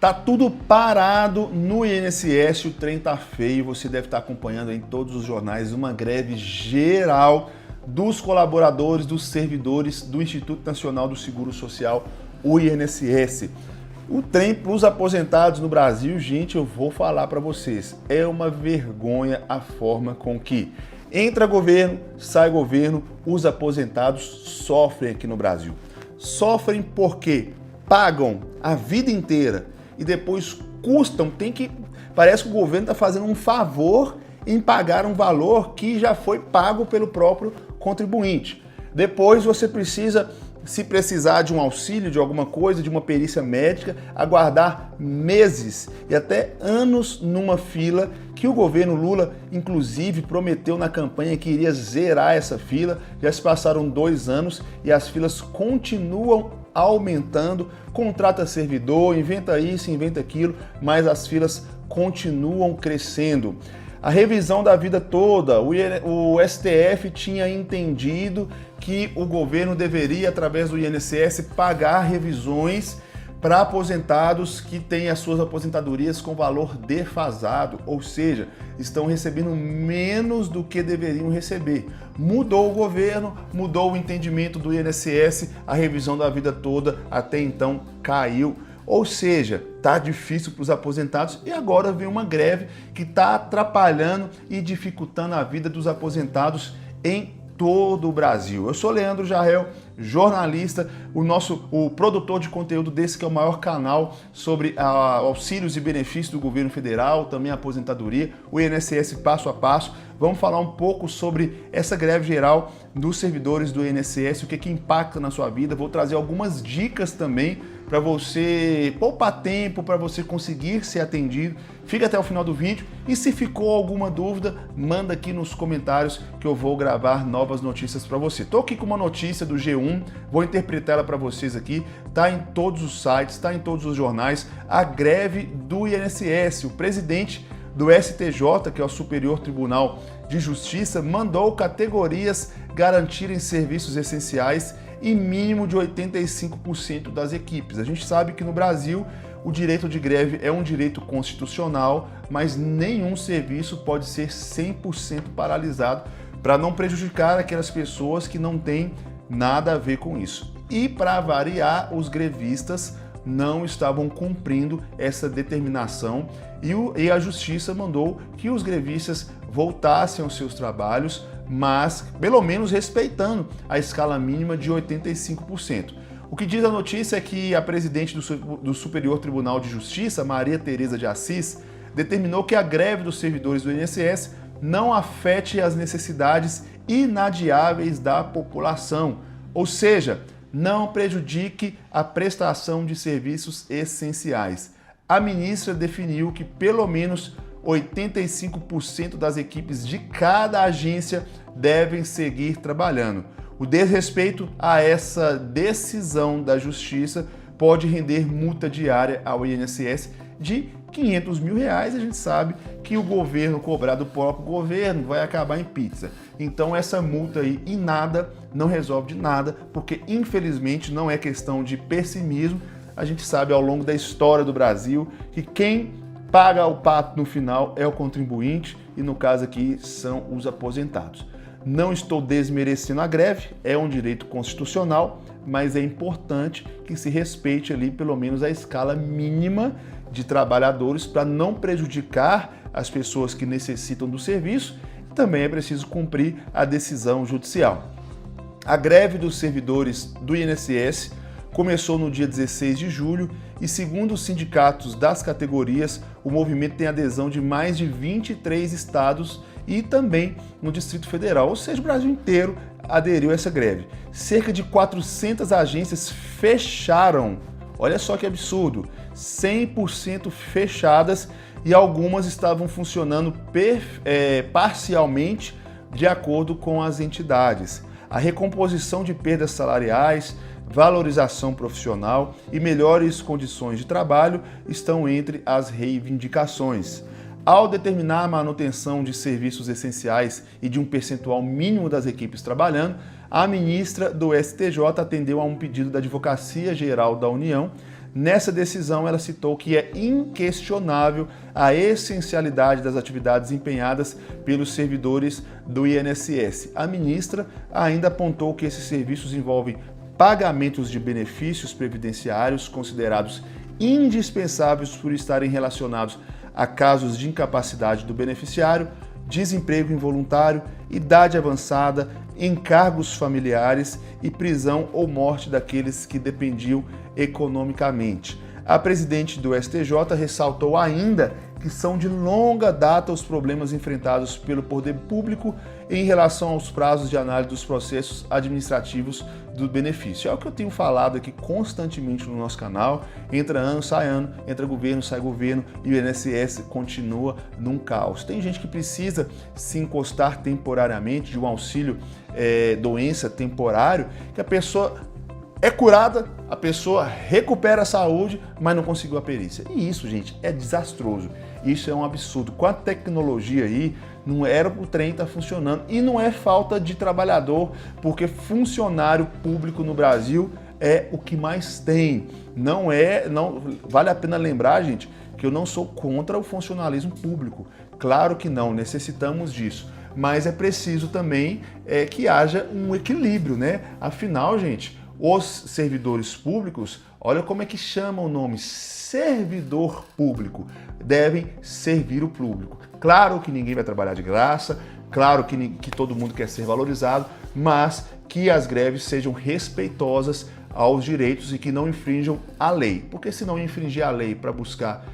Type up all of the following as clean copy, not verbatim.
Tá tudo parado no INSS, o trem tá feio, você deve estar acompanhando em todos os jornais uma greve geral dos colaboradores, dos servidores do Instituto Nacional do Seguro Social, o INSS. O trem para os aposentados no Brasil, gente, eu vou falar para vocês, é uma vergonha a forma com que entra governo, sai governo, os aposentados sofrem aqui no Brasil. Sofrem porque pagam a vida inteira e depois custam, parece que o governo está fazendo um favor em pagar um valor que já foi pago pelo próprio contribuinte. Depois você precisa, se precisar de um auxílio, de alguma coisa, de uma perícia médica, aguardar meses e até anos numa fila que o governo Lula, inclusive, prometeu na campanha que iria zerar essa fila. Já se passaram 2 anos e as filas continuam aumentando, contrata servidor, inventa isso, inventa aquilo, mas as filas continuam crescendo. A revisão da vida toda, o STF tinha entendido que o governo deveria, através do INSS, pagar revisões para aposentados que têm as suas aposentadorias com valor defasado, ou seja, estão recebendo menos do que deveriam receber. Mudou o governo, mudou o entendimento do INSS, a revisão da vida toda até então caiu. Ou seja, tá difícil para os aposentados e agora vem uma greve que está atrapalhando e dificultando a vida dos aposentados em todo o Brasil. Eu sou Leandro Jarrell, jornalista, o produtor de conteúdo desse que é o maior canal sobre auxílios e benefícios do governo federal, também a aposentadoria, o INSS passo a passo. Vamos falar um pouco sobre essa greve geral dos servidores do INSS, o que impacta na sua vida. Vou trazer algumas dicas também para você poupar tempo, para você conseguir ser atendido. Fica até o final do vídeo e se ficou alguma dúvida, manda aqui nos comentários que eu vou gravar novas notícias para você. Tô aqui com uma notícia do G1, vou interpretar ela para vocês aqui, tá em todos os sites, tá em todos os jornais, a greve do INSS. O presidente do STJ, que é o Superior Tribunal de Justiça, mandou categorias garantirem serviços essenciais e mínimo de 85% das equipes. A gente sabe que no Brasil o direito de greve é um direito constitucional, mas nenhum serviço pode ser 100% paralisado para não prejudicar aquelas pessoas que não têm nada a ver com isso. E para variar, os grevistas não estavam cumprindo essa determinação e a Justiça mandou que os grevistas voltassem aos seus trabalhos, mas pelo menos respeitando a escala mínima de 85%. O que diz a notícia é que a presidente do Superior Tribunal de Justiça, Maria Tereza de Assis, determinou que a greve dos servidores do INSS não afete as necessidades inadiáveis da população, ou seja, não prejudique a prestação de serviços essenciais. A ministra definiu que pelo menos 85% das equipes de cada agência devem seguir trabalhando. O desrespeito a essa decisão da Justiça pode render multa diária ao INSS de R$500 mil. A gente sabe que o governo cobrar do próprio governo vai acabar em pizza. Então essa multa aí em nada não resolve de nada, porque infelizmente não é questão de pessimismo. A gente sabe ao longo da história do Brasil que quem paga o pato no final é o contribuinte e no caso aqui são os aposentados. Não estou desmerecendo a greve, é um direito constitucional, mas é importante que se respeite ali pelo menos a escala mínima de trabalhadores para não prejudicar as pessoas que necessitam do serviço. Também é preciso cumprir a decisão judicial. A greve dos servidores do INSS começou no dia 16 de julho e, segundo os sindicatos das categorias, o movimento tem adesão de mais de 23 estados e também no Distrito Federal, ou seja, o Brasil inteiro aderiu a essa greve. Cerca de 400 agências fecharam, olha só que absurdo, 100% fechadas e algumas estavam funcionando parcialmente de acordo com as entidades. A recomposição de perdas salariais, valorização profissional e melhores condições de trabalho estão entre as reivindicações. Ao determinar a manutenção de serviços essenciais e de um percentual mínimo das equipes trabalhando, a ministra do STJ atendeu a um pedido da Advocacia Geral da União, Nessa decisão, ela citou que é inquestionável a essencialidade das atividades empenhadas pelos servidores do INSS. A ministra ainda apontou que esses serviços envolvem pagamentos de benefícios previdenciários considerados indispensáveis por estarem relacionados a casos de incapacidade do beneficiário, desemprego involuntário, idade avançada, encargos familiares e prisão ou morte daqueles que dependiam economicamente. A presidente do STJ ressaltou ainda que são de longa data os problemas enfrentados pelo poder público em relação aos prazos de análise dos processos administrativos do benefício. É o que eu tenho falado aqui constantemente no nosso canal. Entra ano, sai ano, entra governo, sai governo e o INSS continua num caos. Tem gente que precisa se encostar temporariamente de um auxílio doença temporário, que a pessoa é curada, a pessoa recupera a saúde, mas não conseguiu a perícia. E isso, gente, é desastroso. Isso é um absurdo. Com a tecnologia aí, não era o trem estar funcionando. E não é falta de trabalhador, porque funcionário público no Brasil é o que mais tem. Não vale a pena lembrar, gente, que eu não sou contra o funcionalismo público. Claro que não, necessitamos disso. Mas é preciso também que haja um equilíbrio, né? Afinal, gente, os servidores públicos, olha como é que chama o nome, servidor público, devem servir o público. Claro que ninguém vai trabalhar de graça, claro que todo mundo quer ser valorizado, mas que as greves sejam respeitosas aos direitos e que não infrinjam a lei. Porque se não infringir a lei para buscar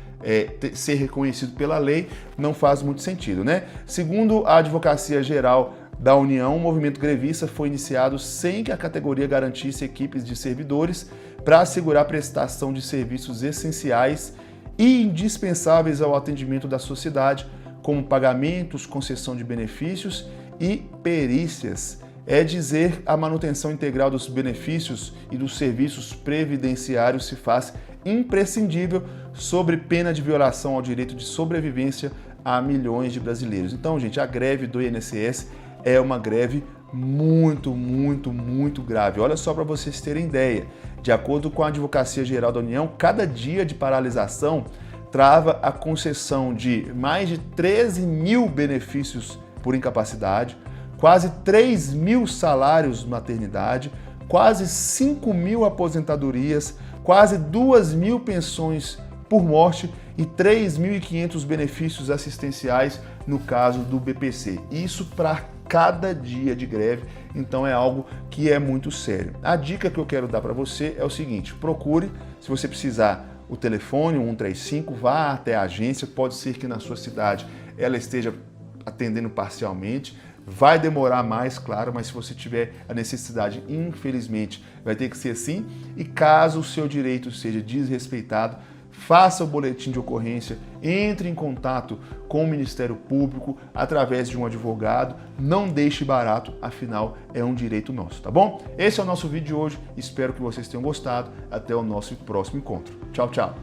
ser reconhecido pela lei, não faz muito sentido, né? Segundo a Advocacia Geral da União, o movimento grevista foi iniciado sem que a categoria garantisse equipes de servidores para assegurar a prestação de serviços essenciais e indispensáveis ao atendimento da sociedade, como pagamentos, concessão de benefícios e perícias. É dizer, a manutenção integral dos benefícios e dos serviços previdenciários se faz imprescindível sob pena de violação ao direito de sobrevivência a milhões de brasileiros. Então, gente, a greve do INSS é uma greve muito grave. Olha só para vocês terem ideia. De acordo com a Advocacia Geral da União, cada dia de paralisação trava a concessão de mais de 13 mil benefícios por incapacidade, quase 3 mil salários maternidade, quase 5 mil aposentadorias, quase 2 mil pensões por morte e 3.500 benefícios assistenciais no caso do BPC. Isso para cada dia de greve, então é algo que é muito sério. A dica que eu quero dar para você é o seguinte: procure, se você precisar, o telefone 135, vá até a agência, pode ser que na sua cidade ela esteja atendendo parcialmente, vai demorar mais, claro, mas se você tiver a necessidade, infelizmente, vai ter que ser assim. E caso o seu direito seja desrespeitado, faça o boletim de ocorrência, entre em contato com o Ministério Público através de um advogado, não deixe barato, afinal é um direito nosso, tá bom? Esse é o nosso vídeo de hoje, espero que vocês tenham gostado, até o nosso próximo encontro. Tchau, tchau!